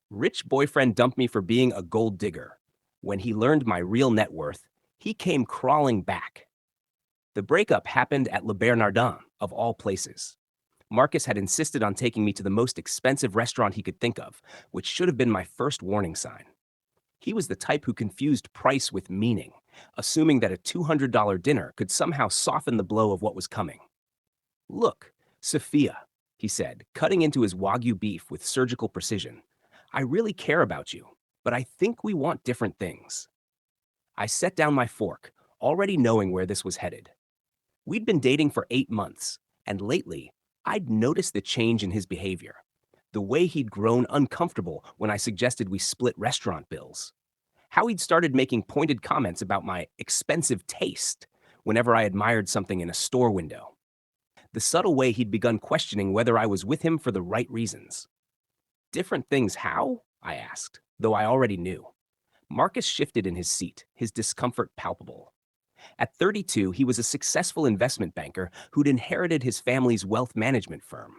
Rich boyfriend dumped me for being a gold digger. When he learned my real net worth, he came crawling back. The breakup happened at Le Bernardin, of all places. Marcus had insisted on taking me to the most expensive restaurant he could think of, which should have been my first warning sign. He was the type who confused price with meaning, assuming that a $200 dinner could somehow soften the blow of what was coming. Look, Sophia, he said, cutting into his Wagyu beef with surgical precision. I really care about you, but I think we want different things. I set down my fork, already knowing where this was headed. We'd been dating for 8 months, and lately, I'd noticed the change in his behavior. The way he'd grown uncomfortable when I suggested we split restaurant bills. How he'd started making pointed comments about my expensive taste whenever I admired something in a store window. The subtle way he'd begun questioning whether I was with him for the right reasons. Different things how? I asked, though I already knew. Marcus shifted in his seat, his discomfort palpable. At 32, he was a successful investment banker who'd inherited his family's wealth management firm.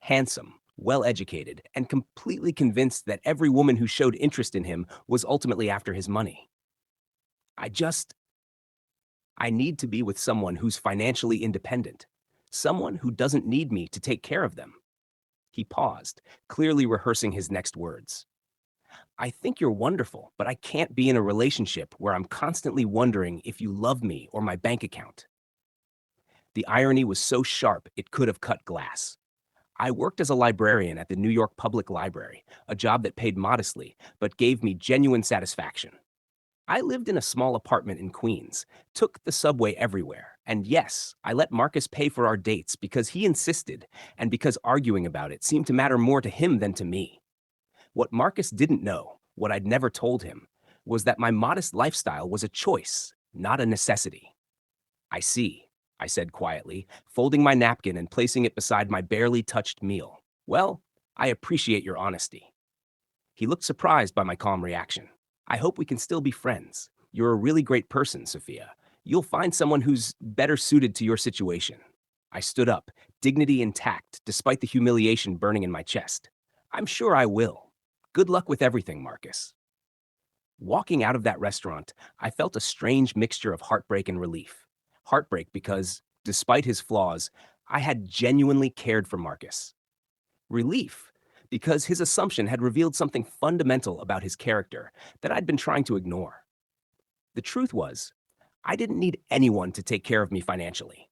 Handsome, well educated, and completely convinced that every woman who showed interest in him was ultimately after his money. I just, I need to be with someone who's financially independent, someone who doesn't need me to take care of them. He paused, clearly rehearsing his next words. I think you're wonderful, but I can't be in a relationship where I'm constantly wondering if you love me or my bank account. The irony was so sharp it could have cut glass. I worked as a librarian at the New York Public Library, a job that paid modestly, but gave me genuine satisfaction. I lived in a small apartment in Queens, took the subway everywhere, and yes, I let Marcus pay for our dates because he insisted, and because arguing about it seemed to matter more to him than to me. What Marcus didn't know, what I'd never told him, was that my modest lifestyle was a choice, not a necessity. I see, I said quietly, folding my napkin and placing it beside my barely touched meal. Well, I appreciate your honesty. He looked surprised by my calm reaction. I hope we can still be friends. You're a really great person, Sophia. You'll find someone who's better suited to your situation. I stood up, dignity intact, despite the humiliation burning in my chest. I'm sure I will. Good luck with everything, Marcus. Walking out of that restaurant, I felt a strange mixture of heartbreak and relief. Heartbreak because, despite his flaws, I had genuinely cared for Marcus. Relief because his assumption had revealed something fundamental about his character that I'd been trying to ignore. The truth was, I didn't need anyone to take care of me financially.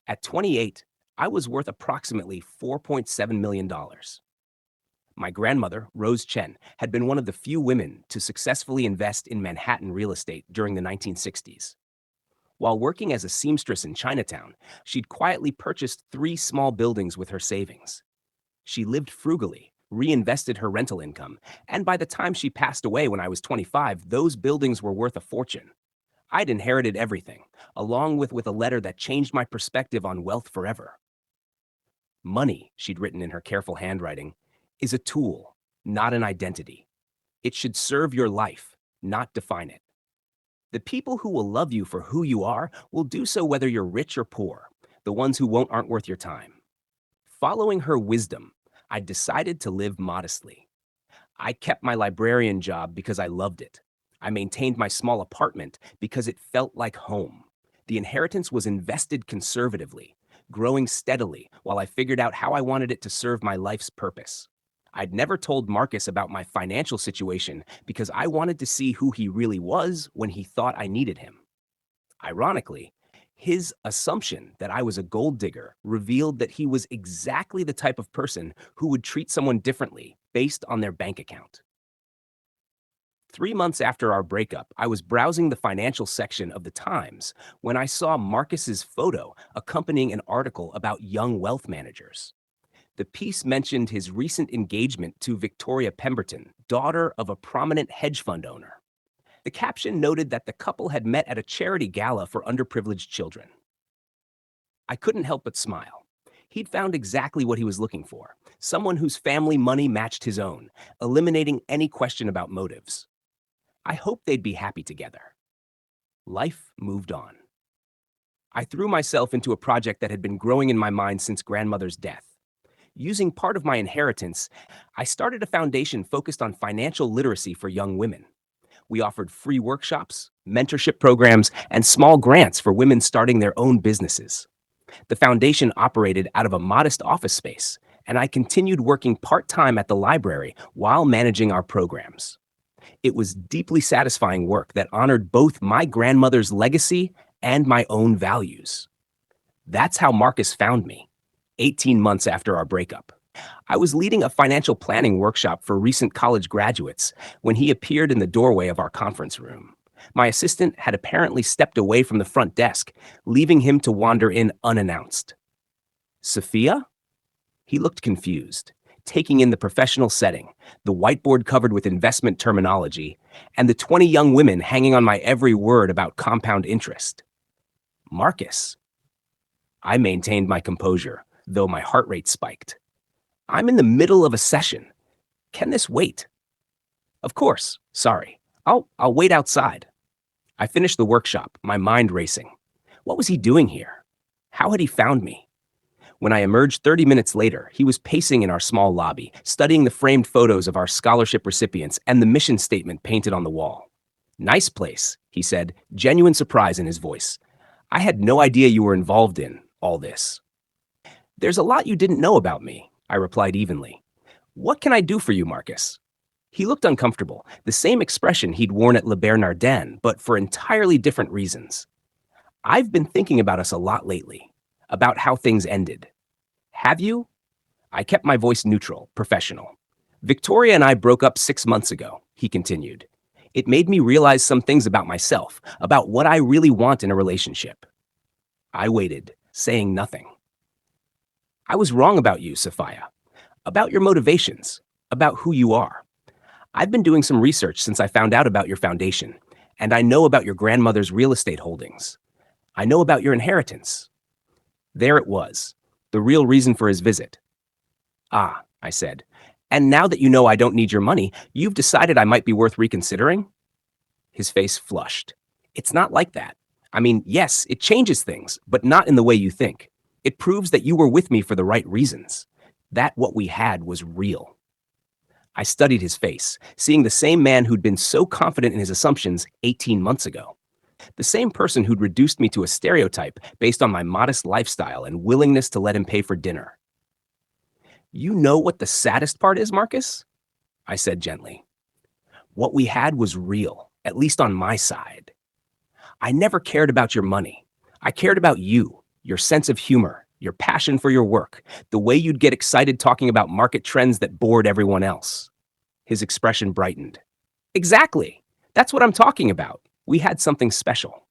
At 28, I was worth approximately $4.7 million. My grandmother, Rose Chen, had been one of the few women to successfully invest in Manhattan real estate during the 1960s. While working as a seamstress in Chinatown, she'd quietly purchased 3 small buildings with her savings. She lived frugally, reinvested her rental income, and by the time she passed away when I was 25, those buildings were worth a fortune. I'd inherited everything, along with a letter that changed my perspective on wealth forever. Money, she'd written in her careful handwriting, is a tool, not an identity. It should serve your life, not define it. The people who will love you for who you are will do so whether you're rich or poor. The ones who won't aren't worth your time. Following her wisdom, I decided to live modestly. I kept my librarian job because I loved it. I maintained my small apartment because it felt like home. The inheritance was invested conservatively, growing steadily while I figured out how I wanted it to serve my life's purpose. I'd never told Marcus about my financial situation because I wanted to see who he really was when he thought I needed him. Ironically, his assumption that I was a gold digger revealed that he was exactly the type of person who would treat someone differently based on their bank account. 3 months after our breakup, I was browsing the financial section of the Times when I saw Marcus's photo accompanying an article about young wealth managers. The piece mentioned his recent engagement to Victoria Pemberton, daughter of a prominent hedge fund owner. The caption noted that the couple had met at a charity gala for underprivileged children. I couldn't help but smile. He'd found exactly what he was looking for, someone whose family money matched his own, eliminating any question about motives. I hoped they'd be happy together. Life moved on. I threw myself into a project that had been growing in my mind since grandmother's death. Using part of my inheritance, I started a foundation focused on financial literacy for young women. We offered free workshops, mentorship programs, and small grants for women starting their own businesses. The foundation operated out of a modest office space, and I continued working part time at the library while managing our programs. It was deeply satisfying work that honored both my grandmother's legacy and my own values. That's how Marcus found me, 18 months after our breakup. I was leading a financial planning workshop for recent college graduates when he appeared in the doorway of our conference room. My assistant had apparently stepped away from the front desk, leaving him to wander in unannounced. Sophia? He looked confused, taking in the professional setting, the whiteboard covered with investment terminology, and the 20 young women hanging on my every word about compound interest. Marcus. I maintained my composure, though my heart rate spiked. I'm in the middle of a session. Can this wait? Of course. Sorry. I'll wait outside. I finished the workshop, my mind racing. What was he doing here? How had he found me? When I emerged 30 minutes later, he was pacing in our small lobby, studying the framed photos of our scholarship recipients and the mission statement painted on the wall. Nice place, he said, genuine surprise in his voice. I had no idea you were involved in all this. There's a lot you didn't know about me, I replied evenly. What can I do for you, Marcus? He looked uncomfortable, the same expression he'd worn at Le Bernardin, but for entirely different reasons. I've been thinking about us a lot lately, about how things ended. Have you? I kept my voice neutral, professional. Victoria and I broke up 6 months ago, he continued. It made me realize some things about myself, about what I really want in a relationship. I waited, saying nothing. I was wrong about you, Sophia. About your motivations, about who you are. I've been doing some research since I found out about your foundation, and I know about your grandmother's real estate holdings. I know about your inheritance. There it was, the real reason for his visit. Ah, I said, and now that you know I don't need your money, you've decided I might be worth reconsidering? His face flushed. It's not like that. I mean, yes, it changes things, but not in the way you think. It proves that you were with me for the right reasons. That what we had was real. I studied his face, seeing the same man who'd been so confident in his assumptions 18 months ago. The same person who'd reduced me to a stereotype based on my modest lifestyle and willingness to let him pay for dinner. You know what the saddest part is, Marcus? I said gently. What we had was real, at least on my side. I never cared about your money. I cared about you, your sense of humor, your passion for your work, the way you'd get excited talking about market trends that bored everyone else. His expression brightened. Exactly. That's what I'm talking about. We had something special.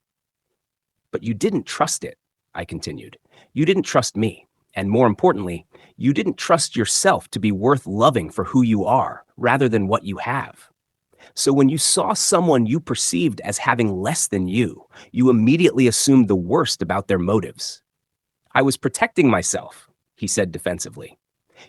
But you didn't trust it, I continued. You didn't trust me. And more importantly, you didn't trust yourself to be worth loving for who you are, rather than what you have. So when you saw someone you perceived as having less than you immediately assumed the worst about their motives. I was protecting myself, he said defensively.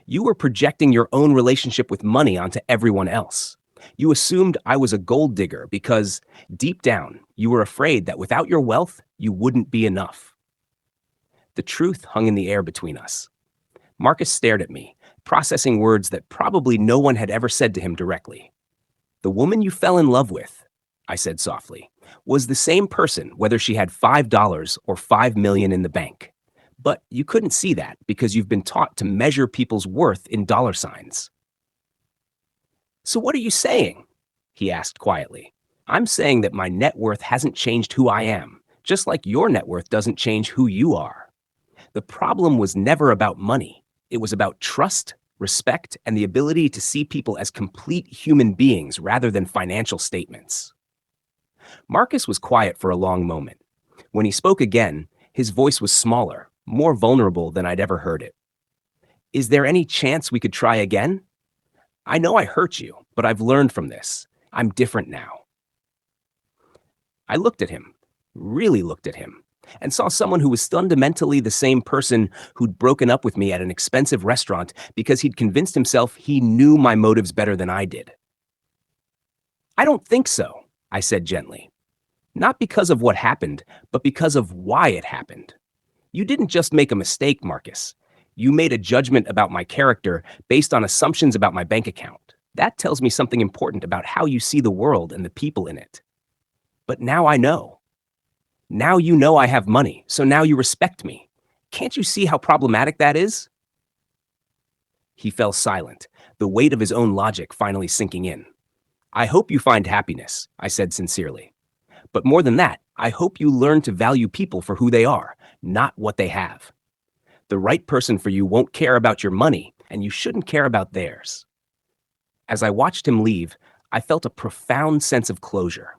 You were projecting your own relationship with money onto everyone else. You assumed I was a gold digger because, deep down, you were afraid that without your wealth, you wouldn't be enough. The truth hung in the air between us. Marcus stared at me, processing words that probably no one had ever said to him directly. The woman you fell in love with, I said softly, was the same person whether she had $5 or $5 million in the bank. But you couldn't see that because you've been taught to measure people's worth in dollar signs. So what are you saying? He asked quietly. I'm saying that my net worth hasn't changed who I am, just like your net worth doesn't change who you are. The problem was never about money. It was about trust, respect, and the ability to see people as complete human beings rather than financial statements. Marcus was quiet for a long moment. When he spoke again, his voice was smaller, more vulnerable than I'd ever heard it. Is there any chance we could try again? I know I hurt you, but I've learned from this. I'm different now. I looked at him, really looked at him, and saw someone who was fundamentally the same person who'd broken up with me at an expensive restaurant because he'd convinced himself he knew my motives better than I did. I don't think so, I said gently. Not because of what happened, but because of why it happened. You didn't just make a mistake, Marcus. You made a judgment about my character based on assumptions about my bank account. That tells me something important about how you see the world and the people in it. But now I know. Now you know I have money, so now you respect me. Can't you see how problematic that is?" He fell silent, the weight of his own logic finally sinking in. "I hope you find happiness," I said sincerely. "But more than that, I hope you learn to value people for who they are, not what they have. The right person for you won't care about your money, and you shouldn't care about theirs." As I watched him leave, I felt a profound sense of closure.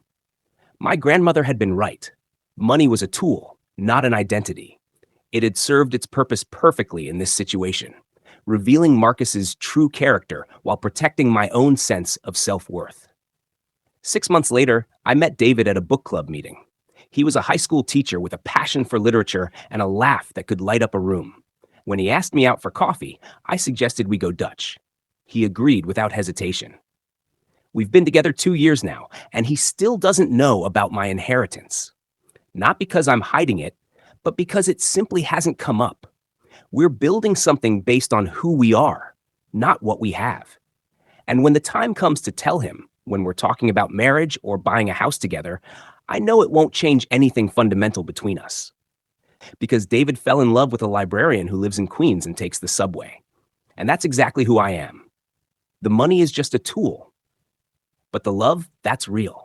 My grandmother had been right. Money was a tool, not an identity. It had served its purpose perfectly in this situation, revealing Marcus's true character while protecting my own sense of self-worth. 6 months later, I met David at a book club meeting. He was a high school teacher with a passion for literature and a laugh that could light up a room. When he asked me out for coffee, I suggested we go Dutch. He agreed without hesitation. We've been together 2 years now, and he still doesn't know about my inheritance. Not because I'm hiding it, but because it simply hasn't come up. We're building something based on who we are, not what we have. And when the time comes to tell him, when we're talking about marriage or buying a house together, I know it won't change anything fundamental between us. Because David fell in love with a librarian who lives in Queens and takes the subway. And that's exactly who I am. The money is just a tool. But the love, that's real.